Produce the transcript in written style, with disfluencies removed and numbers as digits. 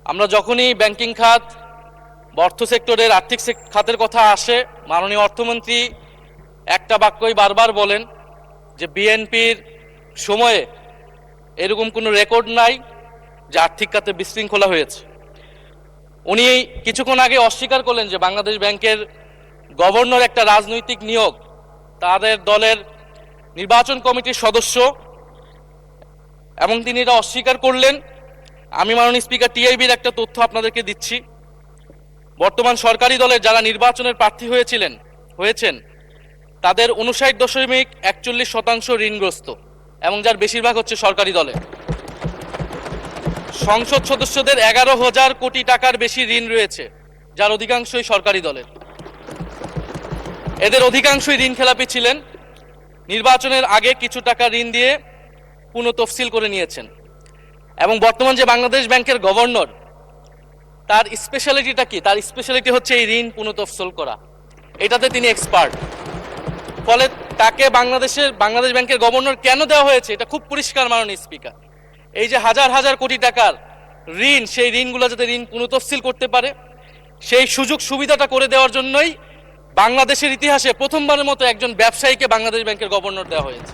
আমরা যখনই ব্যাংকিং খাত বা অর্থ সেক্টরের আর্থিক খাতের কথা আসে, মাননীয় অর্থমন্ত্রী একটা বাক্যই বারবার বলেন যে বিএনপির সময়ে এরকম কোনো রেকর্ড নাই যে আর্থিক খাতে বিশৃঙ্খলা হয়েছে। উনি কিছুক্ষণ আগে অস্বীকার করলেন যে বাংলাদেশ ব্যাংকের গভর্নর একটা রাজনৈতিক নিয়োগ, তাদের দলের নির্বাচন কমিটির সদস্য, এবং তিনি এটা অস্বীকার করলেন। আমি মাননীয় স্পিকার টিআইবির একটা তথ্য আপনাদেরকে দিচ্ছি। বর্তমান সরকারি দলের যারা নির্বাচনের প্রার্থী হয়েছেন তাদের 59.41% ঋণগ্রস্ত, এবং যার বেশিরভাগ হচ্ছে সরকারি দলে। সংসদ সদস্যদের 11,000 কোটি টাকার বেশি ঋণ রয়েছে, যার অধিকাংশই সরকারি দলের। এদের অধিকাংশই ঋণ খেলাপি ছিলেন, নির্বাচনের আগে কিছু টাকা ঋণ দিয়ে পুনঃতফসিল করে নিয়েছেন। এবং বর্তমান যে বাংলাদেশ ব্যাংকের গভর্নর, তার স্পেশালিটিটা কি? তার স্পেশালিটি হচ্ছে এই ঋণ পুনঃতফসিল করা, এটাতে তিনি এক্সপার্ট। ফলে তাকে বাংলাদেশ ব্যাংকের গভর্নর কেন দেওয়া হয়েছে এটা খুব পরিষ্কার মাননীয় স্পিকার। এই যে হাজার হাজার কোটি টাকার ঋণ, সেই ঋণগুলো যাতে ঋণ পুনঃতফসিল করতে পারে সেই সুযোগ সুবিধাটা করে দেওয়ার জন্যই বাংলাদেশের ইতিহাসে প্রথমবারের মতো একজন ব্যবসায়ীকে বাংলাদেশ ব্যাংকের গভর্নর দেওয়া হয়েছে।